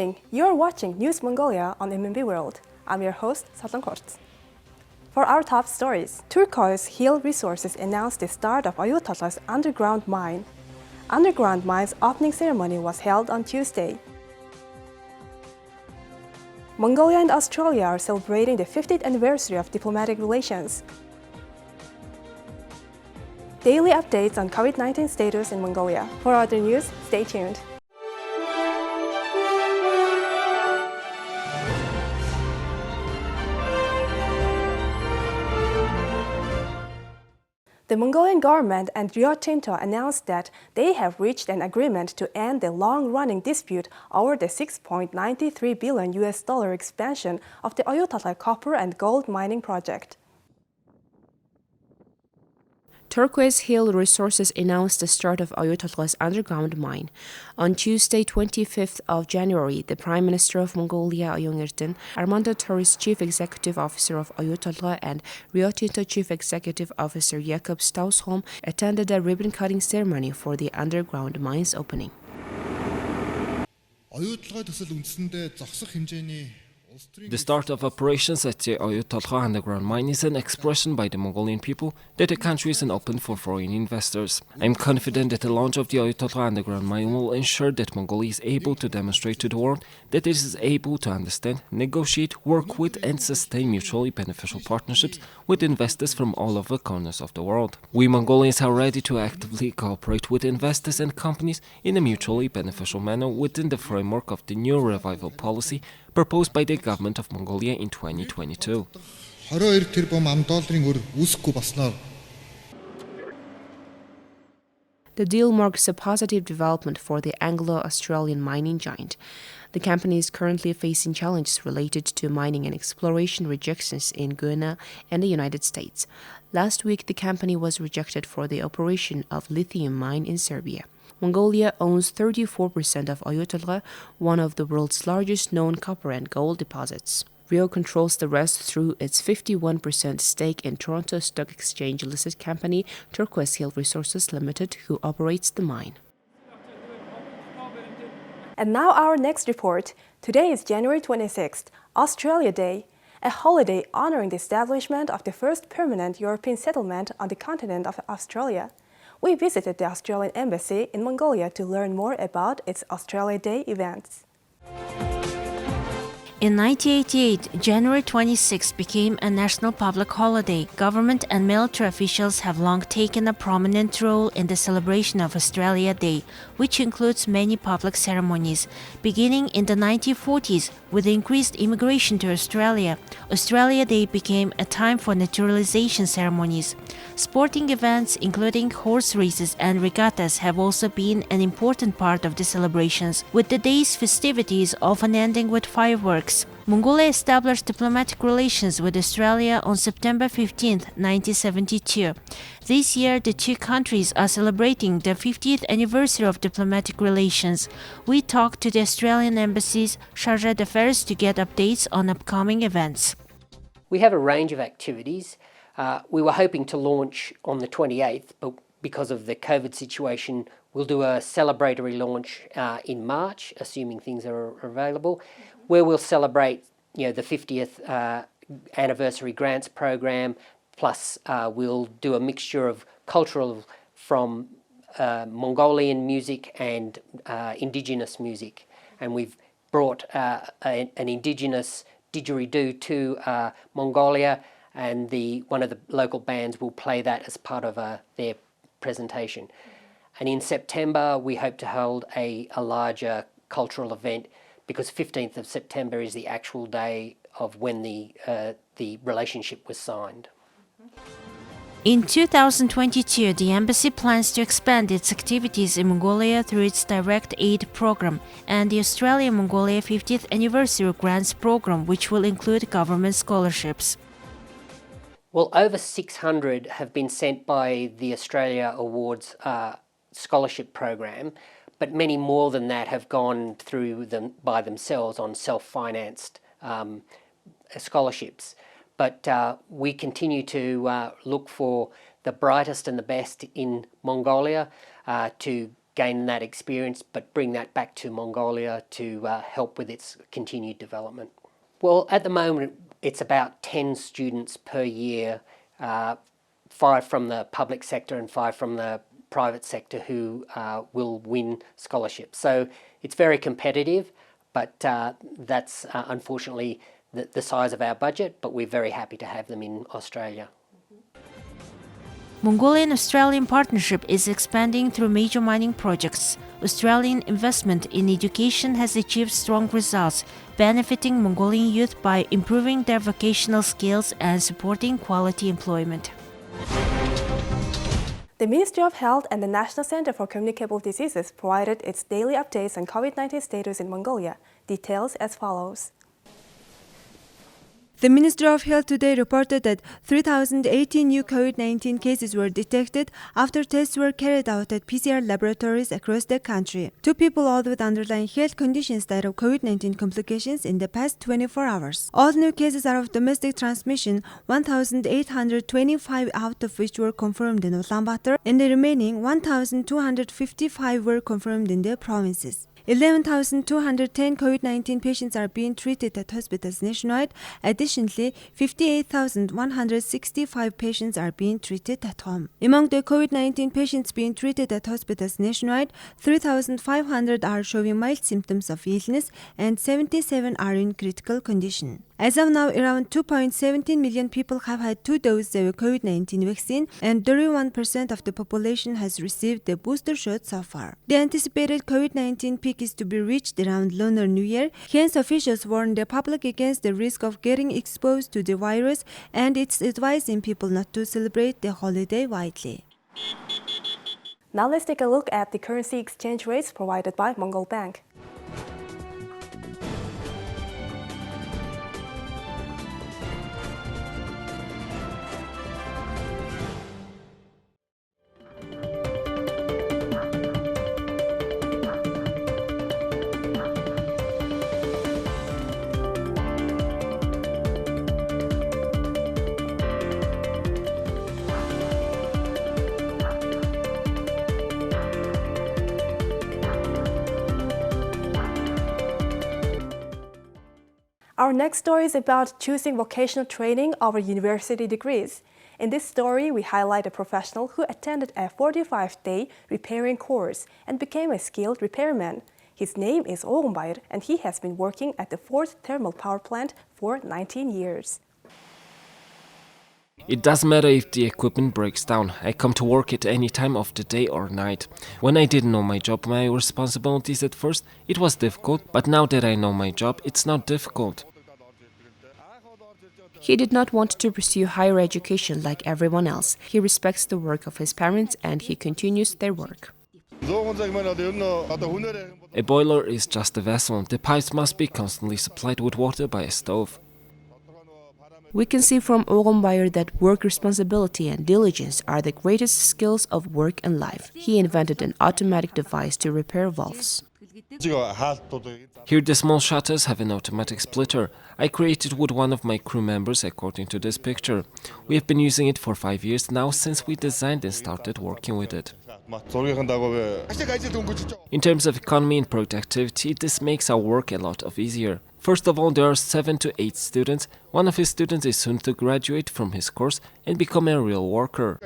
morning, you're watching News Mongolia on MNB World. I'm your host, Turquoise. For our top stories, Turquoise Hill Resources announced the start of Oyu Tolgoi's underground mine. Underground mine's opening ceremony was held on Tuesday. Mongolia and Australia are celebrating the 50th anniversary of diplomatic relations. Daily updates on COVID-19 status in Mongolia. For other news, stay tuned. The Mongolian government and Rio Tinto announced that they have reached an agreement to end the long-running dispute over the $6.93 billion expansion of the Oyu Tolgoi copper and gold mining project. Turquoise Hill Resources announced the start of Oyu Tolgoi's underground mine. On Tuesday, 25th of January, the Prime Minister of Mongolia, Armando Torres, Chief Executive Officer of Oyu Tolgoi, and Rio Tinto Chief Executive Officer Jakob Stausholm attended a ribbon-cutting ceremony for the underground mine's opening. The start of operations at the Oyu Tolgoi underground mine is an expression by the Mongolian people that the country is open for foreign investors. I am confident that the launch of the Oyu Tolgoi underground mine will ensure that Mongolia is able to demonstrate to the world that it is able to understand, negotiate, work with and sustain mutually beneficial partnerships with investors from all over corners of the world. We Mongolians are ready to actively cooperate with investors and companies in a mutually beneficial manner within the framework of the new revival policy proposed by the government of Mongolia in 2022. The deal marks a positive development for the Anglo-Australian mining giant. The company is currently facing challenges related to mining and exploration rejections in Guyana and the United States. Last week, the company was rejected for the operation of lithium mine in Serbia. Mongolia owns 34% of Oyu Tolgoi, one of the world's largest known copper and gold deposits. Rio controls the rest through its 51% stake in Toronto Stock Exchange-listed company Turquoise Hill Resources Limited, who operates the mine. And now our next report. Today is January 26th, Australia Day, a holiday honoring the establishment of the first permanent European settlement on the continent of Australia. We visited the Australian Embassy in Mongolia to learn more about its Australia Day events. In 1988, January 26 became a national public holiday. Government and military officials have long taken a prominent role in the celebration of Australia Day, which includes many public ceremonies. Beginning in the 1940s, with increased immigration to Australia, Australia Day became a time for naturalization ceremonies. Sporting events, including horse races and regattas, have also been an important part of the celebrations, with the day's festivities often ending with fireworks. Mongolia established diplomatic relations with Australia on September 15, 1972. This year, the two countries are celebrating the 50th anniversary of diplomatic relations. We talked to the Australian Embassy's Chargé d'Affaires to get updates on upcoming events. We have a range of activities. We were hoping to launch on the 28th, but because of the COVID situation, we'll do a celebratory launch in March, assuming things are available, where we'll celebrate, the 50th anniversary grants program. Plus, we'll do a mixture of cultural from Mongolian music and indigenous music, and we've brought an indigenous didgeridoo to Mongolia, and one of the local bands will play that as part of their presentation. And in September, we hope to hold a larger cultural event, because 15th of September is the actual day of when the relationship was signed. In 2022, the embassy plans to expand its activities in Mongolia through its direct aid program and the Australia-Mongolia 50th anniversary grants program, which will include government scholarships. Well, over 600 have been sent by the Australia Awards scholarship program, but many more than that have gone through them by themselves on self-financed scholarships. But we continue to look for the brightest and the best in Mongolia to gain that experience, but bring that back to Mongolia to help with its continued development. Well, at the moment, it's about 10 students per year, 5 from the public sector and 5 from the private sector who will win scholarships. So it's very competitive, but that's unfortunately the size of our budget, but we're very happy to have them in Australia. Mongolian-Australian partnership is expanding through major mining projects. Australian investment in education has achieved strong results, benefiting Mongolian youth by improving their vocational skills and supporting quality employment. The Ministry of Health and the National Center for Communicable Diseases provided its daily updates on COVID-19 status in Mongolia. Details as follows. The Ministry of Health today reported that 3,018 new COVID-19 cases were detected after tests were carried out at PCR laboratories across the country. 2 people all with underlying health conditions died of COVID-19 complications in the past 24 hours. All new cases are of domestic transmission, 1,825 out of which were confirmed in Ulaanbaatar, and the remaining 1,255 were confirmed in the provinces. 11,210 COVID-19 patients are being treated at hospitals nationwide. Additionally, 58,165 patients are being treated at home. Among the COVID-19 patients being treated at hospitals nationwide, 3,500 are showing mild symptoms of illness and 77 are in critical condition. As of now, around 2.17 million people have had 2 doses of COVID-19 vaccine and 31% of the population has received the booster shot so far. The anticipated COVID-19 peak is to be reached around Lunar New Year. Hence, officials warn the public against the risk of getting exposed to the virus, and it's advising people not to celebrate the holiday widely. Now let's take a look at the currency exchange rates provided by Mongol Bank. Our next story is about choosing vocational training over university degrees. In this story, we highlight a professional who attended a 45-day repairing course and became a skilled repairman. His name is Oyu, and he has been working at the 4th thermal power plant for 19 years. It doesn't matter if the equipment breaks down. I come to work at any time of the day or night. When I didn't know my job, my responsibilities at first, it was difficult, but now that I know my job, it's not difficult. He did not want to pursue higher education like everyone else. He respects the work of his parents and he continues their work. A boiler is just a vessel. The pipes must be constantly supplied with water by a stove. We can see from Oyu that work responsibility and diligence are the greatest skills of work and life. He invented an automatic device to repair valves. Here the small shutters have an automatic splitter. I created with one of my crew members according to this picture. We have been using it for 5 years now since we designed and started working with it. In terms of economy and productivity, this makes our work a lot easier. First of all, there are 7 to 8 students. One of his students is soon to graduate from his course and become a real worker.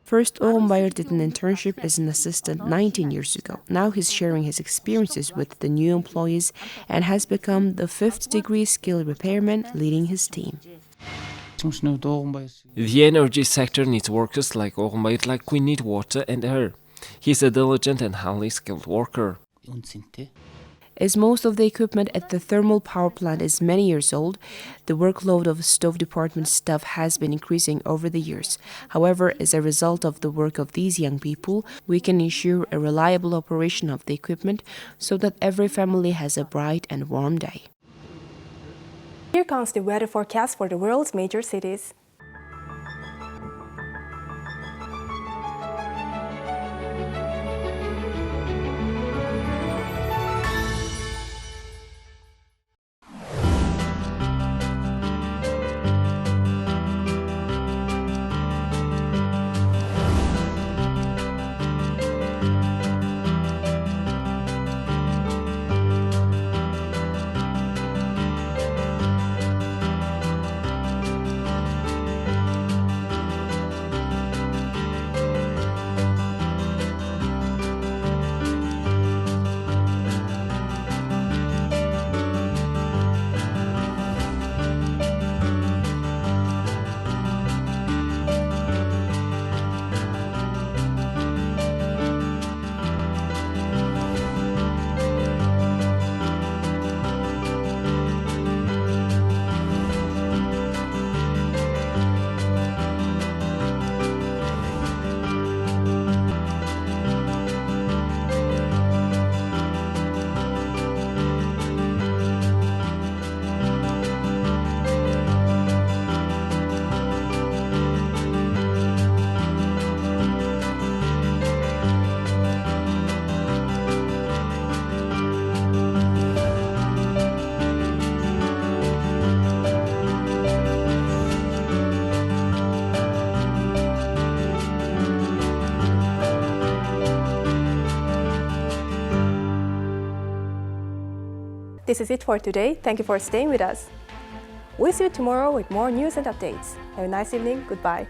First, Oyu did an internship as an assistant 19 years ago. Now he's sharing his experiences with the new employees and has become the 5th degree skilled repairman leading his team. The energy sector needs workers like Oyu like we need water and air. He's a diligent and highly skilled worker. As most of the equipment at the thermal power plant is many years old, the workload of stove department staff has been increasing over the years. However, as a result of the work of these young people, we can ensure a reliable operation of the equipment so that every family has a bright and warm day. Here comes the weather forecast for the world's major cities. This is it for today. Thank you for staying with us. We'll see you tomorrow with more news and updates. Have a nice evening. Goodbye.